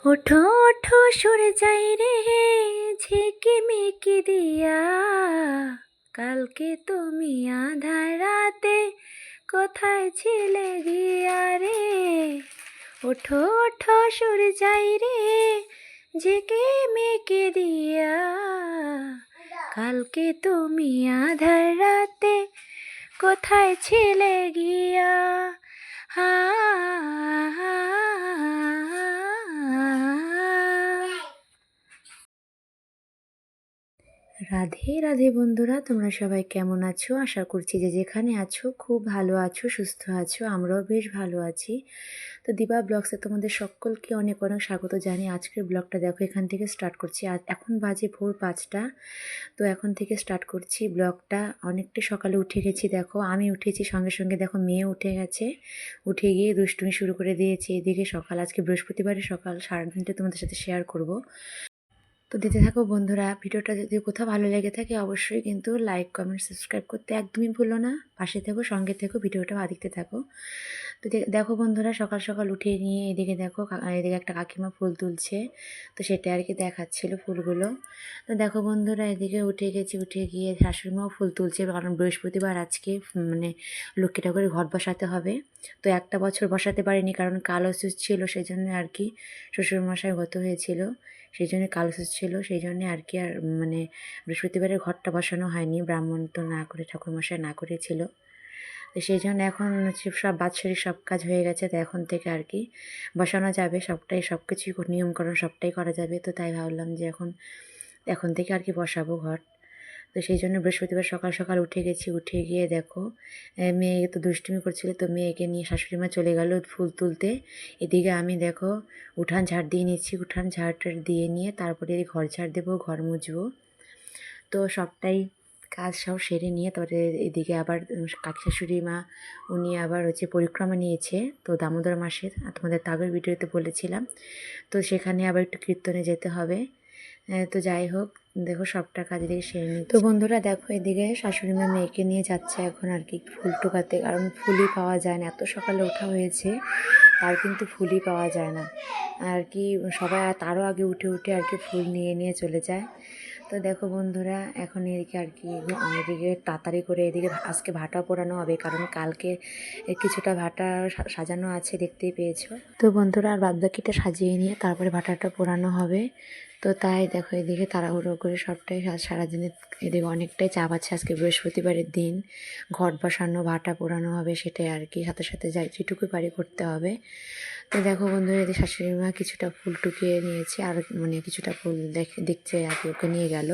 ওঠো ওঠো সরে যাই রে ঝেঁকে মেকে দিয়া, কালকে তুমি আধার রাতে কোথায় ছিলে গিয়া রে। ওঠো ওঠো সরে যাই রে ঝেঁকে মেকে দিয়া, কালকে তুমি আধার রাতে কোথায় ছিলে গিয়া। হা রাধে রাধে বন্ধুরা, তোমরা সবাই কেমন আছো? আশা করছি যে যেখানে আছো খুব ভালো আছো, সুস্থ আছো। আমরাও বেশ ভালো আছি। তো দিবা ব্লগসে তোমাদের সকলকে অনেক অনেক স্বাগত জানি। আজকের ব্লগটা দেখো এখান থেকে স্টার্ট করছি। এখন বাজে ভোর 5টা। তো এখন থেকে স্টার্ট করছি ব্লগটা। অনেকটা সকালে উঠে গেছি, দেখো আমি উঠেছি সঙ্গে সঙ্গে দেখো মেয়ে উঠে গেছে। উঠে গিয়ে দুষ্টুমি শুরু করে দিয়েছে। এদিকে সকাল, আজকে বৃহস্পতিবারের সকাল, সারাদিনটা তোমাদের সাথে শেয়ার করব। তো দিতে থাকো বন্ধুরা। ভিডিওটা যদি কোথাও ভালো লেগে থাকে অবশ্যই কিন্তু লাইক কমেন্ট সাবস্ক্রাইব করতে একদমই ভুলো না। পাশে থেকো, সঙ্গে থেকো, ভিডিওটা দেখতে থাকো। তো দেখো বন্ধুরা, সকাল সকাল উঠে নিয়ে এদিকে দেখো, এদিকে একটা কাকিমা ফুল তুলছে। তো সেটা আর কি দেখাচ্ছিল ফুলগুলো। তো দেখো বন্ধুরা, এদিকে উঠে গেছি, উঠে গিয়ে শাশুড়িমাও ফুল তুলছে, কারণ বৃহস্পতিবার আজকে মানে লক্ষ্মী ঠাকুরের ঘট বসাতে হবে। তো একটা বছর বসাতে পারিনি, কারণ কালো সুচ ছিল, সেই জন্য আর কি শ্বশুরমশাই গত হয়েছিল, সেই জন্য কালো সুচ ছিল, সেই জন্যে আর কি আর মানে বৃহস্পতিবারের ঘরটা বসানো হয়নি, ব্রাহ্মণ তো না করে ঠাকুরমশাই না করেছিল। তো সেই জন্য এখন হচ্ছে সব বাৎসরিক সব কাজ হয়ে গেছে। তো এখন থেকে আর কি বসানো যাবে, সব কিছুই নিয়মকরণ সবটাই করা যাবে। তো তাই ভাবলাম যে এখন থেকে আর কি বসাবো ঘট। তো সেই জন্য বৃহস্পতিবার সকাল সকাল উঠে গেছি। উঠে গিয়ে দেখো মেয়ে তো দুষ্টুমি করছিল, তো মেয়েকে নিয়ে শাশুড়ি মা চলে গেল ফুল তুলতে। এদিকে আমি দেখো উঠান ঝাড় দিয়ে নিচ্ছি। উঠান ঝাড় দিয়ে নিয়ে তারপরে ঘর ঝাড় দেবো, ঘর মুছবো। তো সবটাই কাজ সব সেরে নিয়ে তারপরে এদিকে আবার কাকি শাশুড়ি মা উনি আবার হচ্ছে পরিক্রমা নিয়েছে, তো দামোদর মাসের, তোমাদের আগের ভিডিওতে বলেছিলাম। তো সেখানে আবার একটু কীর্তনে যেতে হবে। তো যাই হোক, দেখো সবটা কাজ এদিকে সেরে নিই। তো বন্ধুরা দেখো, এদিকে শাশুড়ি মা মেয়েকে নিয়ে যাচ্ছে এখন আর কি ফুল টোকাতে, কারণ ফুলই পাওয়া যায় না। এত সকালে ওঠা হয়েছে তার কিন্তু ফুলই পাওয়া যায় না আর কি। সবাই তারও আগে উঠে উঠে আর কি ফুল নিয়ে নিয়ে চলে যায়। তো দেখো বন্ধুরা, এখন এদিকে আর কি এদিকে তাড়াতাড়ি করে এদিকে আজকে ভাটা পোড়ানো হবে, কারণ কালকে কিছুটা ভাটা সাজানো আছে, দেখতেই পেয়েছো। তো বন্ধুরা আর বাদবাকিটা সাজিয়ে নিয়ে তারপরে ভাটাটা পোড়ানো হবে। তো তাই দেখো এদিকে তাড়াহুড়ো করে সবটাই সারাদিনে এদিকে অনেকটাই চাপ আছে। আজকে বৃহস্পতিবারের দিন, ঘট বসানো, ভাটা পোড়ানো হবে, সেটাই আর কি সাথে সাথে যাই যেটুকু পারি করতে হবে। তো দেখো বন্ধুরা, এদিকে শাশুড়ি মা কিছুটা ফুল টুকিয়ে নিয়েছে, আর মানে কিছুটা ফুল দেখছে আর কি, ওকে নিয়ে গেল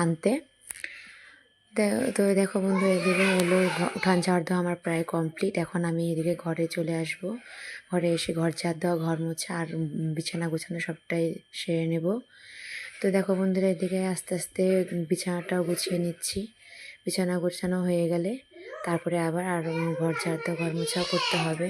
আনতে। তো দেখো বন্ধু, এদিকে হলো উঠান ঝাড় দেওয়া আমার প্রায় কমপ্লিট। এখন আমি এদিকে ঘরে চলে আসব। ঘরে এসে ঘর ঝাড় দেওয়া, ঘর মোছা আর বিছানা গোছানো সবটাই সেরে নেব। তো দেখো বন্ধুরা, এদিকে আস্তে আস্তে বিছানাটাও গুছিয়ে নিচ্ছি। বিছানা গোছানো হয়ে গেলে তারপরে আবার আর ঘর ঝাড় দেওয়া, ঘর মোছাও করতে হবে।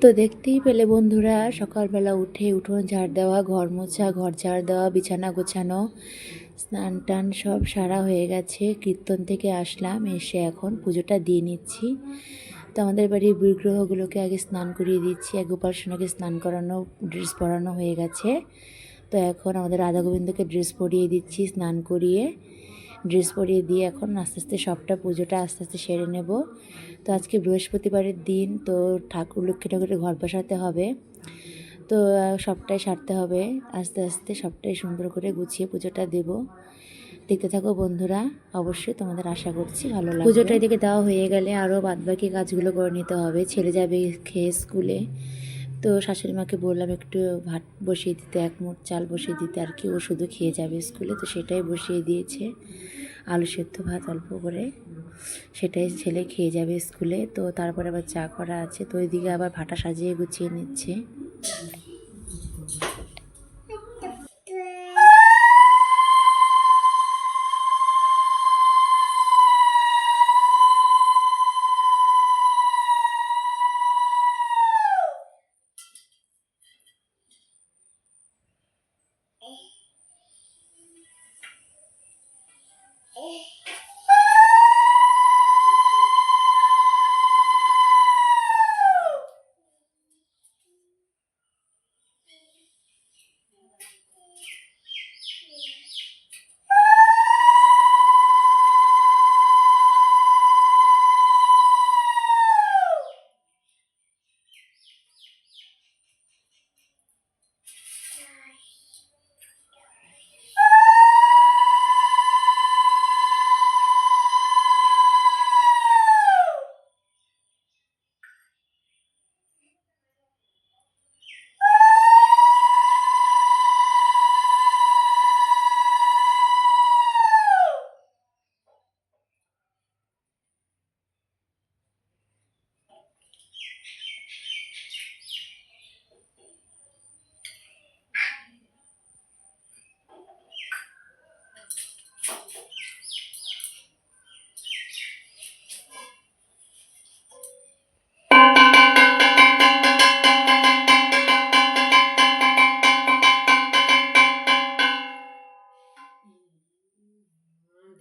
তো দেখতেই পেলে বন্ধুরা, সকালবেলা উঠে উঠোন ঝাড় দেওয়া, ঘর মোছা, ঘর ঝাড় দেওয়া, বিছানা গোছানো, স্নান টান সব সারা হয়ে গেছে। কীর্তন থেকে আসলাম, এসে এখন পুজোটা দিয়ে নিচ্ছি। তো আমাদের বাড়ির বিগ্রহগুলোকে আগে স্নান করিয়ে দিচ্ছি। এক গোপাল সোনাকে স্নান করানো, ড্রেস পরানো হয়ে গেছে। তো এখন আমাদের রাধা গোবিন্দকে ড্রেস পরিয়ে দিচ্ছি, স্নান করিয়ে ড্রেস পরিয়ে দিয়ে এখন আস্তে আস্তে সবটা পুজোটা আস্তে আস্তে সেরে নেব। তো আজকে বৃহস্পতিবারের দিন, তো ঠাকুর লক্ষ্মী ঠাকুরের ঘর বসাতে হবে, তো সবটাই সারতে হবে। আস্তে আস্তে সবটাই সুন্দর করে গুছিয়ে পুজোটা দেব। দেখতে থাকো বন্ধুরা, অবশ্যই তোমাদের আশা করছি ভালো লাগবে। পুজোটা এদিকে দেওয়া হয়ে গেলে আরও বাদবাকি কাজগুলো করে নিতে হবে। ছেলে যাবে খেয়ে স্কুলে, তো শাশুড়ি মাকে বললাম একটু ভাত বসিয়ে দিতে, এক মুঠ চাল বসিয়ে দিতে আর কি, ও শুধু খেয়ে যাবে স্কুলে, তো সেটাই বসিয়ে দিয়েছে। আলু সেদ্ধ ভাত অল্প করে, সেটাই ছেলে খেয়ে যাবে স্কুলে। তো তারপরে আবার চা করা আছে, তো ওইদিকে আবার ভাটা সাজিয়ে গুছিয়ে নিচ্ছে।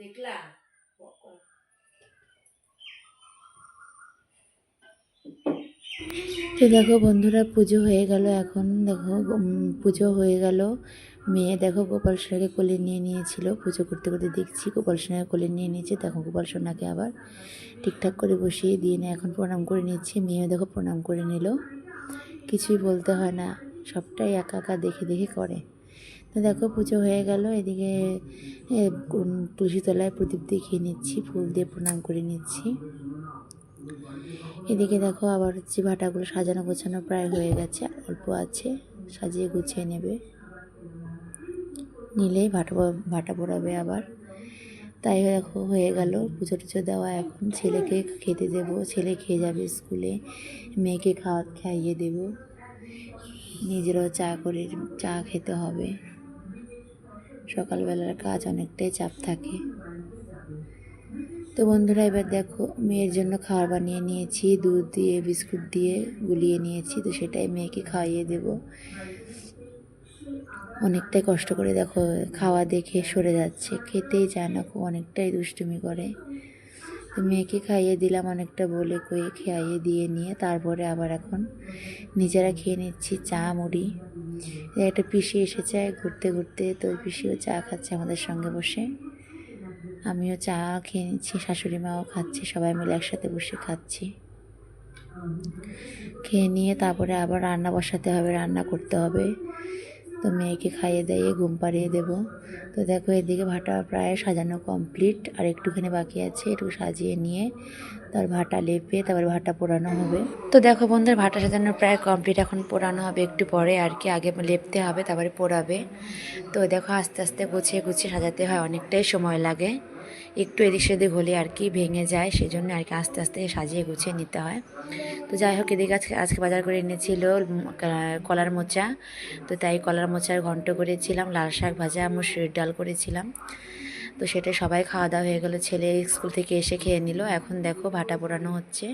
দেখলা তো দেখো বন্ধুরা, পুজো হয়ে গেল। এখন দেখো পুজো হয়ে গেল। মেয়ে দেখো গোপাল সোনাকে কোলে নিয়ে নিয়েছিল, পুজো করতে করতে দেখছি গোপাল সোনাকে কোলে নিয়ে নিয়েছে। দেখো গোপাল সোনাকে আবার ঠিকঠাক করে বসিয়ে দিয়ে না এখন প্রণাম করে নিচ্ছে। মেয়েও দেখো প্রণাম করে নিল, কিছুই বলতে হয় না, সবটাই একা একা দেখে দেখে করে। তো দেখো পুজো হয়ে গেল। এদিকে তুলসী তলায় প্রদীপ দেখিয়ে নিচ্ছি, ফুল দিয়ে প্রণাম করে নিচ্ছি। এদিকে দেখো আবার হচ্ছে ভাটাগুলো সাজানো গোছানো প্রায় হয়ে গেছে, অল্প আছে, সাজিয়ে গুছিয়ে নেবে, নিলেই ভাটা পোড়াবে আবার। তাই দেখো হয়ে গেল পুজো টুজো দেওয়া। এখন ছেলেকে খেতে দেব, ছেলে খেয়ে যাবে স্কুলে, মেয়েকে খাইয়ে দেব, নিজেরও চা খেতে হবে। সকালবেলার কাজ অনেকটাই চাপ থাকে। তো বন্ধুরা এবার দেখো মেয়ের জন্য খাবার বানিয়ে নিয়েছি, দুধ দিয়ে বিস্কুট দিয়ে গুলিয়ে নিয়েছি, তো সেটাই মেয়েকে খাইয়ে দেব। অনেকটাই কষ্ট করে দেখো খাওয়া দেখে সরে যাচ্ছে, খেতেই চায় না, খুব অনেকটাই দুষ্টুমি করে। তো মেয়েকে খাইয়ে দিলাম, অনেকটা বলে কয়ে খাইয়ে দিয়ে নিয়ে তারপরে আবার এখন নিজেরা খেয়ে নিচ্ছি চা মুড়ি। একটা পিসি এসেছে ঘুরতে ঘুরতে, তো ওই পিসিও চা খাচ্ছে আমাদের সঙ্গে বসে, আমিও চা খেয়ে নিচ্ছি, শাশুড়ি মাও খাচ্ছে, সবাই মিলে একসাথে বসে খাচ্ছি। খেয়ে নিয়ে তারপরে আবার রান্না বসাতে হবে, রান্না করতে হবে। তো মেয়েকে খাইয়ে দিয়ে ঘুম পাড়িয়ে দেবো। তো দেখো এদিকে ভাটা প্রায় সাজানো কমপ্লিট, আর একটুখানি বাকি আছে, একটু সাজিয়ে নিয়ে তার ভাটা লেপে তারপর ভাটা পোড়ানো হবে। তো দেখো বন্ধুর ভাটা সাজানো প্রায় কমপ্লিট, এখন পোড়ানো হবে একটু পরে আর কি, আগে লেপতে হবে তারপরে পোড়াবে। তো দেখো আস্তে আস্তে গুছিয়ে গুছিয়ে সাজাতে হয়, অনেকটাই সময় লাগে, একটু এদিক সেদিক হলে আর কি ভেঙে যায়, সেজন্য আর কি আস্তে আস্তে সাজিয়ে গুছিয়ে নিতে হয়। তো যাই হোক এদিকে আজকে বাজার করে এনেছিল কলার মোচা, তো তাই কলার মোচার ঘন্ট করেছিলাম, লাল শাক ভাজা, মুসুরির ডাল করেছিলাম। তো সেটা সবাই খাওয়া দাওয়া হয়ে গেলো, ছেলে স্কুল থেকে এসে খেয়ে নিল। এখন দেখো ভাটা পোড়ানো হচ্ছে,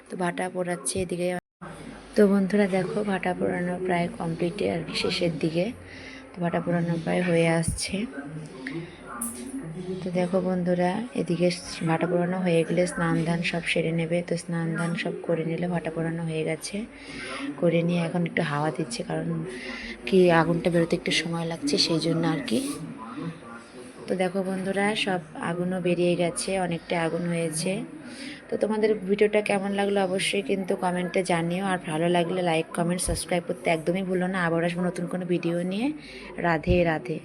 তো ভাটা পোড়াচ্ছে এদিকে। তো বন্ধুরা দেখো ভাটা পোড়ানো প্রায় কমপ্লিটে আর কি, শেষের দিকে। তো ভাটা পোড়ানো প্রায় হয়ে আসছে। তো দেখো বন্ধুরা, এদিকে ভাটা পোড়ানো হয়ে গেলে স্নান ধান সব সেরে নেবে। তো স্নান ধান সব করে নিলে ভাটা পোড়ানো হয়ে গেছে। করে নিয়ে এখন একটু হাওয়া দিচ্ছে, কারণ কি আগুনটা বেরোতে একটু সময় লাগছে, সেই জন্য আর কি। তো দেখো বন্ধুরা, সব আগুনও বেরিয়ে গেছে, অনেকটা আগুন হয়েছে। তো তোমাদের ভিডিওটা কেমন লাগলো অবশ্যই কিন্তু কমেন্টে জানিও। আর ভালো লাগলে লাইক কমেন্ট সাবস্ক্রাইব করতে একদমই ভুলো না। আবার আসবো নতুন কোনো ভিডিও নিয়ে। রাধে রাধে।